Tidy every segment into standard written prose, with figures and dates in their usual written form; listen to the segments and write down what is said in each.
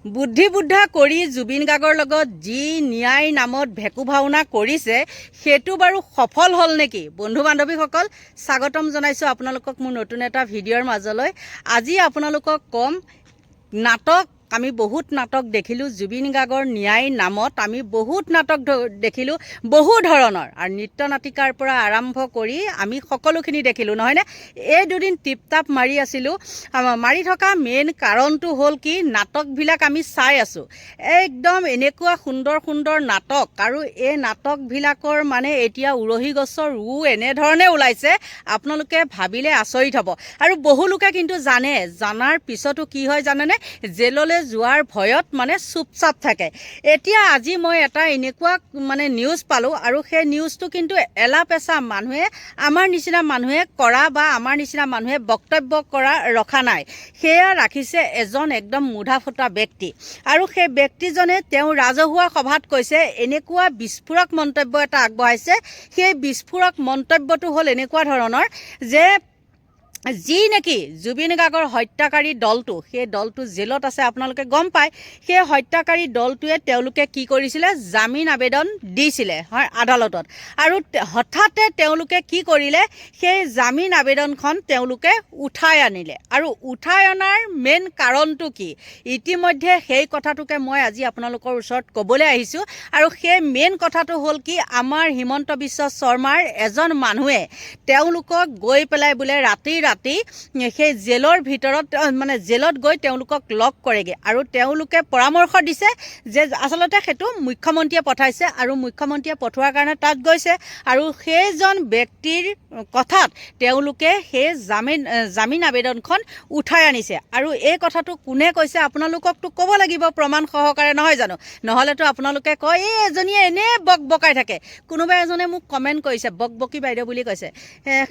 বুদ্ধিবুদ্ধা কৰি জুবিন গাৰ্গৰ লগত যি ন্যায় নামত ভেকু ভাওনা কৰিছে সেইটো বাৰু সফল হ'ল নেকি? বন্ধু বান্ধৱীসকল, স্বাগতম জনাইছোঁ আপোনালোকক মোৰ নতুন এটা ভিডিঅ'ৰ মাজলৈ। আজি আপোনালোকক ক'ম, আমি বহুত নাটক দেখিলোঁ জুবিন গাৰ্গৰ ন্যায় নামত। আমি বহুত নাটক দেখিলোঁ বহু ধৰণৰ, আৰু নৃত্য নাটিকাৰ পৰা আৰম্ভ কৰি আমি সকলোখিনি দেখিলোঁ, নহয়নে? এই দুদিন টিপ টাপ মাৰি আছিলোঁ। মাৰি থকা মেইন কাৰণটো হ'ল কি, নাটকবিলাক আমি চাই আছোঁ, একদম এনেকুৱা সুন্দৰ সুন্দৰ নাটক, আৰু এই নাটকবিলাকৰ মানে এতিয়া উৰহী গছৰ এনেধৰণে ওলাইছে আপোনালোকে ভাবিলে আচৰিত হ'ব। আৰু বহু লোকে কিন্তু জানাৰ পিছতো কি হয় জানেনে? জেললৈ যোৱাৰ ভয়ত মানে চুপচাপ থাকে। এতিয়া আজি মই এটা এনেকুৱা মানে নিউজ পালোঁ, আৰু সেই নিউজটো কিন্তু এলাপেচা মানুহে, আমাৰ নিচিনা মানুহে কৰা বা আমাৰ নিচিনা মানুহে বক্তব্য কৰা ৰখা নাই। সেয়া ৰাখিছে এজন একদম মুধা ফুটা ব্যক্তি, আৰু সেই ব্যক্তিজনে তেওঁ ৰাজহুৱা সভাত কৈছে, এনেকুৱা বিস্ফোৰক মন্তব্য এটা আগবঢ়াইছে। সেই বিস্ফোৰক মন্তব্যটো হ'ল এনেকুৱা ধৰণৰ যে যি নেকি জুবিন গাৰ্গৰ হত্যাকাৰী দলটো, সেই দলটো জেলত আছে, আপোনালোকে গম পায়। সেই হত্যাকাৰী দলটোৱে তেওঁলোকে কি কৰিছিলে, জামিন আবেদন দিছিলে হয় আদালতত, আৰু হঠাতে তেওঁলোকে কি কৰিলে, সেই জামিন আবেদনখন তেওঁলোকে উঠাই আনিলে। আৰু উঠাই অনাৰ মেইন কাৰণটো কি, ইতিমধ্যে সেই কথাটোকে মই আজি আপোনালোকৰ ওচৰত ক'বলৈ আহিছোঁ। আৰু সেই মেইন কথাটো হ'ল কি, আমাৰ হিমন্ত বিশ্ব শৰ্মাৰ এজন মানুহে তেওঁলোকক গৈ পেলাই বোলে ৰাতি সেই জেলৰ ভিতৰত, মানে জেলত গৈ তেওঁলোকক লগ কৰেগৈ, আৰু তেওঁলোকে পৰামৰ্শ দিছে যে আচলতে সেইটো মুখ্যমন্ত্ৰীয়ে পঠাইছে, আৰু মুখ্যমন্ত্ৰীয়ে পঠোৱাৰ কাৰণে তাত গৈছে, আৰু সেইজন ব্যক্তিৰ কথাত তেওঁলোকে সেই জামিন আবেদনখন উঠাই আনিছে। আৰু এই কথাটো কোনে কৈছে আপোনালোককতো ক'ব লাগিব প্ৰমাণ সহকাৰে, নহয় জানো? নহ'লেতো আপোনালোকে কয় এই এজনীয়ে এনেই বকবকাই থাকে। কোনোবা এজনে মোক কমেণ্ট কৰিছে, বকবকি বাইদেউ বুলি কৈছে।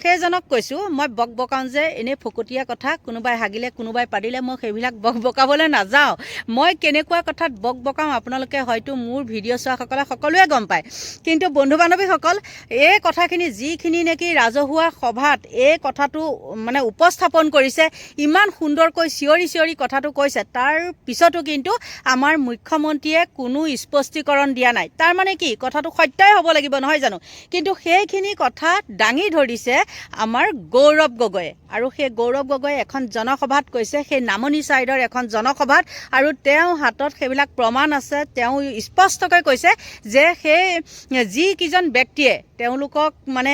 সেইজনক কৈছোঁ, মই বকবকাওঁ যে এনেই ফকতীয়া কথা, কোনোবাই হাগিলে কোনোবাই পাতিলে, মই সেইবিলাক বকবকাবলৈ নাযাওঁ। মই কেনেকুৱা কথাত বকবকাওঁ আপোনালোকে হয়তো মোৰ ভিডিঅ' চোৱাসকলে সকলোৱে গম পায়। কিন্তু বন্ধু বান্ধৱীসকল, এই কথাখিনি যিখিনি নেকি ৰাজহুৱা সভাত এই কথাটো মানে উপস্থাপন কৰিছে, ইমান সুন্দৰকৈ চিঞৰি কথাটো কৈছে, তাৰ পিছতো কিন্তু আমাৰ মুখ্যমন্ত্ৰীয়ে কোনো স্পষ্টীকৰণ দিয়া নাই। তাৰ মানে কি, কথাটো সত্যই হ'ব লাগিব, নহয় জানো? কিন্তু সেইখিনি কথা দাঙি ধৰিছে আমাৰ গৌৰৱ গগৈয়ে, আৰু সেই গৌৰৱ গগৈয়ে এখন জনসভাত কৈছে, সেই নামনি ছাইডৰ এখন জনসভাত, আৰু তেওঁ হাতত সেইবিলাক প্ৰমাণ আছে। তেওঁ স্পষ্টকৈ কৈছে যে সেই যিকেইজন ব্যক্তিয়ে তেওঁলোকক মানে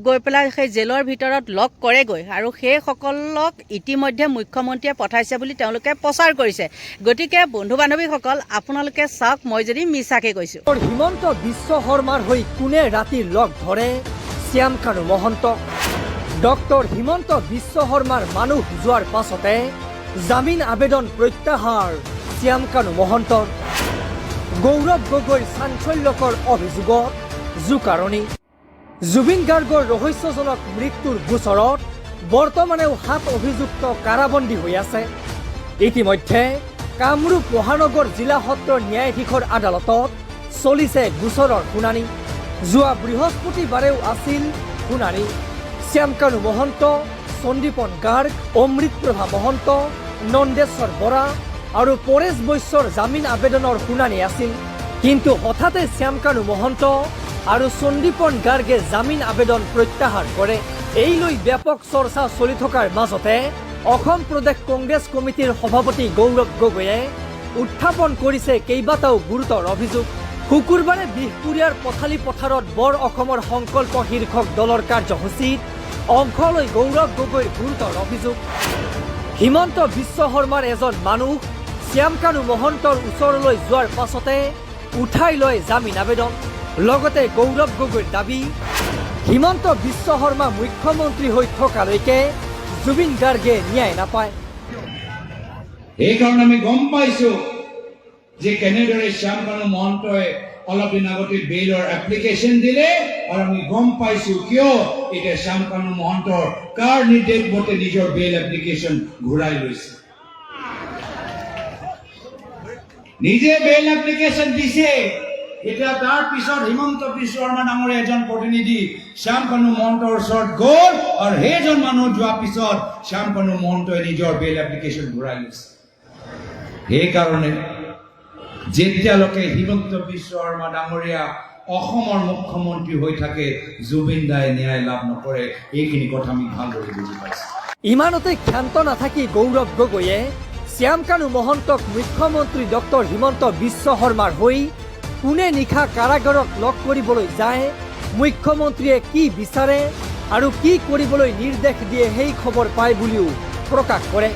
গৈ পেলাই সেই জেলৰ ভিতৰত লগ কৰেগৈ, আৰু সেইসকলক ইতিমধ্যে মুখ্যমন্ত্ৰীয়ে পঠাইছে বুলি তেওঁলোকে প্ৰচাৰ কৰিছে। গতিকে বন্ধু বান্ধৱীসকল, আপোনালোকে চাওক, মই যদি মিছাকৈ কৈছোঁ। হিমন্ত বিশ্ব শৰ্মাৰ হৈ কোনে ৰাতি লগ ধৰে শ্যাম কানু মহন্ত? ডক্টৰ হিমন্ত বিশ্ব শৰ্মাৰ মানুহ যোৱাৰ পাছতে জামিন আবেদন প্ৰত্যাহাৰ শ্যাম কানু মহন্তৰ। গৌৰৱ গগৈৰ চাঞ্চল্যকৰ অভিযোগত জোকাৰণি। জুবিন গাৰ্গৰ ৰহস্যজনক মৃত্যুৰ গোচৰত বৰ্তমানেও 7 অভিযুক্ত কাৰাবন্দী হৈ আছে। ইতিমধ্যে কামৰূপ মহানগৰ জিলা সত্ৰ ন্যায়াধীশৰ আদালতত চলিছে গোচৰৰ শুনানি। যোৱা বৃহস্পতিবাৰেও আছিল শুনানি। শ্যাম কানু মহন্ত, সন্দীপন গাৰ্গ, অমৃতপ্ৰভা মহন্ত, নন্দেশ্বৰ বৰা আৰু পৰেশ বৈশ্যৰ জামিন আবেদনৰ শুনানি আছিল। কিন্তু হঠাতে শ্যাম কানু মহন্ত আৰু সন্দীপন গাৰ্গে জামিন আবেদন প্ৰত্যাহাৰ কৰে। এই লৈ ব্যাপক চৰ্চা চলি থকাৰ মাজতে অসম প্ৰদেশ কংগ্ৰেছ কমিটিৰ সভাপতি গৌৰৱ গগৈয়ে উত্থাপন কৰিছে কেইবাটাও গুৰুতৰ অভিযোগ। শুকুৰবাৰে বিহপুৰীয়াৰ পথালি পথাৰত বৰ অসমৰ সংকল্প শীৰ্ষক দলৰ কাৰ্যসূচীত অংশ লৈ গৌৰৱ গগৈৰ গুৰুতৰ অভিযোগ। হিমন্ত বিশ্ব শৰ্মাৰ এজন মানুহ শ্যাম কানু মহন্তৰ ওচৰলৈ যোৱাৰ পাছতে উঠাই লয় জামিন আবেদন। লগতে গৌৰৱ গগৈৰ দাবী, হিমন্ত বিশ্ব শৰ্মা মুখ্যমন্ত্ৰী হৈ থকালৈকে জুবিন গাৰ্গে ন্যায় নাপায়। এইকাৰণে আমি গম পাইছোঁ যে কেনেদৰে শ্যাম কানু মহন্তই অলপ দিন আগতে বেইলৰ এপ্লিকেশ্যন দিলে, আৰু আমি গম পাইছোঁ কিয় এতিয়া শ্যাম কানু মহন্তৰ কাৰ নিৰ্দেশ মতে নিজৰ বেইল এপ্লিকেশ্যন ঘূৰাই লৈছে। নিজে বেইল এপ্লিকেশ্যন দিছে, এতিয়া তাৰ পিছত হিমন্ত বিশ্ব শৰ্মা নামৰ এজন প্ৰতিনিধি শ্যাম কানু মহন্তৰ ওচৰত গ'ল, আৰু সেইজন মানুহ যোৱাৰ পিছত শ্যাম কানু মহন্তই নিজৰ বেইল এপ্লিকেশ্যন ঘূৰাই লৈছে। সেইকাৰণে যেতিয়ালৈকে হিমন্ত বিশ্ব শৰ্মা ডাঙৰীয়া অসমৰ মুখ্যমন্ত্ৰী হৈ থাকে জুবিন দাই ন্যায় লাভ নকৰে। এইখিনি কথা আমি ভালদৰে বুজি পাইছোঁ। ইমানতে ক্ষান্ত নাথাকি গৌৰৱ গগৈয়ে শ্যামকানু মহন্তক মুখ্যমন্ত্ৰী ডক্টৰ হিমন্ত বিশ্ব শৰ্মাৰ হৈ কোনে নিশা কাৰাগাৰত লগ কৰিবলৈ যায়, মুখ্যমন্ত্ৰীয়ে কি বিচাৰে আৰু কি কৰিবলৈ নিৰ্দেশ দিয়ে সেই খবৰ পায় বুলিও প্ৰকাশ কৰে।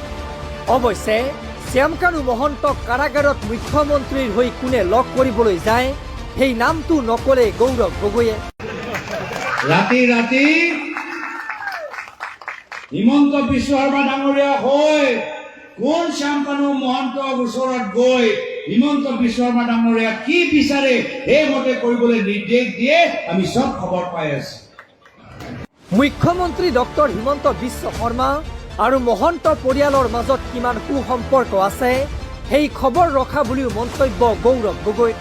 অৱশ্যে শ্যামকানু মহন্তক কাৰাগাৰত মুখ্যমন্ত্ৰীৰ হৈ কোনে লগ কৰিবলৈ যায় সেই নামটো নকলে গৌৰৱ গগৈয়ে। ৰাতি ৰাতি হিমন্ত বিশ্ব শৰ্মা ডাঙৰীয়া হৈ কোন শ্যামকানু মহন্তৰ ওচৰত গৈ হিমন্ত বিশ্ব শৰ্মা ডাঙৰীয়া কি বিচাৰে সেইমতে কৰিবলৈ নিৰ্দেশ দিয়ে, আমি চব খবৰ পাই আছো। মুখ্যমন্ত্ৰী ডক্টৰ হিমন্ত বিশ্ব শৰ্মা আৰু মহন্ত পৰিয়ালৰ মাজত কিমান সুসম্পৰ্ক আছে সেই খবৰ ৰখা বুলিও মন্তব্য গৌৰৱ গগৈ।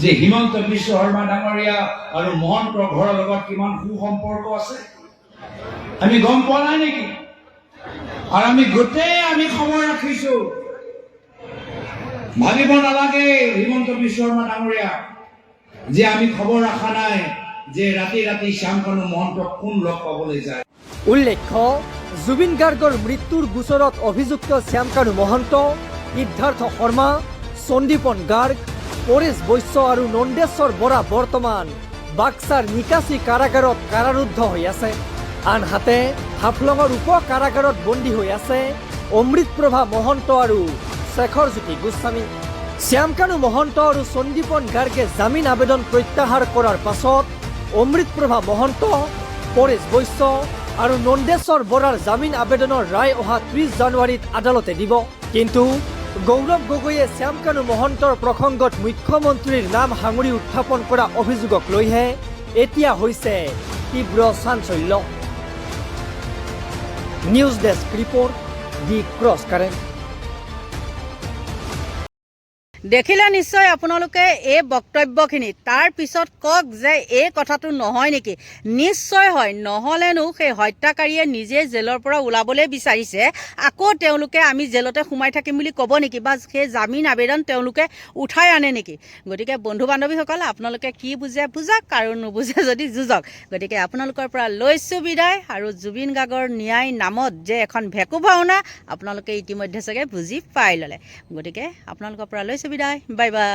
যে হিমন্ত বিশ্ব শৰ্মা ডাঙৰীয়া আৰু মহন্তৰ ঘৰৰ লগত কিমান সুসম্পৰ্ক আছে আমি গম পোৱা নাই নেকি? আৰু আমি গোটেই খবৰ ৰাখিছো। ভাবিব নালাগে হিমন্ত বিশ্ব শৰ্মা ডাঙৰীয়া যে আমি খবৰ ৰখা নাই যে ৰাতি ৰাতি শ্যামকানু মহন্তক কোন লগ পাবলৈ যায়। উল্লেখ্য, জুবিন গাৰ্গৰ মৃত্যুৰ গোচৰত অভিযুক্ত শ্যামকানু মহন্ত, সিদ্ধাৰ্থ শৰ্মা, সন্দীপন গাৰ্গ, পৰেশ বৈশ্য আৰু নন্দেশ্বৰ বৰা বৰ্তমান বাক্সাৰ নিকাচি কাৰাগাৰত কাৰাৰুদ্ধ হৈ আছে। আনহাতে হাফলঙৰ উপ কাৰাগাৰত বন্দী হৈ আছে অমৃতপ্ৰভা মহন্ত আৰু শেখৰজ্যোতি গোস্বামী। শ্যামকানু মহন্ত আৰু সন্দীপন গাৰ্গে জামিন আবেদন প্ৰত্যাহাৰ কৰাৰ পাছত অমৃতপ্ৰভা মহন্ত, পৰেশ বৈশ্য আৰু নন্দেশ্বৰ বৰাৰ জামিন আবেদনৰ ৰায় অহা 30 জানুৱাৰীত আদালতে দিব। কিন্তু গৌৰৱ গগৈয়ে শ্যামকানু মহন্তৰ প্ৰসংগত মুখ্যমন্ত্ৰীৰ নাম সাঙুৰি উত্থাপন কৰা অভিযোগক লৈহে এতিয়া হৈছে তীব্ৰ চাঞ্চল্য। নিউজ ডেস্ক ৰিপৰ্ট, দি ক্ৰছ কাৰেণ্ট। দেখিলে নিশ্চয় আপোনালোকে এই বক্তব্যখিনি, তাৰ পিছত কওক যে এই কথাটো নহয় নেকি? নিশ্চয় হয়, নহ'লেনো সেই হত্যাকাৰীয়ে নিজে জেলৰ পৰা ওলাবলৈ বিচাৰিছে, আকৌ তেওঁলোকে আমি জেলতে সোমাই থাকিম বুলি ক'ব নেকি? বা সেই জামিন আবেদন তেওঁলোকে উঠাই আনে নেকি? গতিকে বন্ধু বান্ধৱীসকল, আপোনালোকে কি বুজে বুজক আৰু নুবুজে যদি যুঁজক। গতিকে আপোনালোকৰ পৰা লৈছোঁ বিদায়। আৰু জুবিন গাৰ্গৰ ন্যায় নামত যে এখন ভেকু ভাওনা আপোনালোকে ইতিমধ্যে চাগে বুজি পাই ল'লে। গতিকে আপোনালোকৰ পৰা লৈছোঁ বিদায়। Bye bye.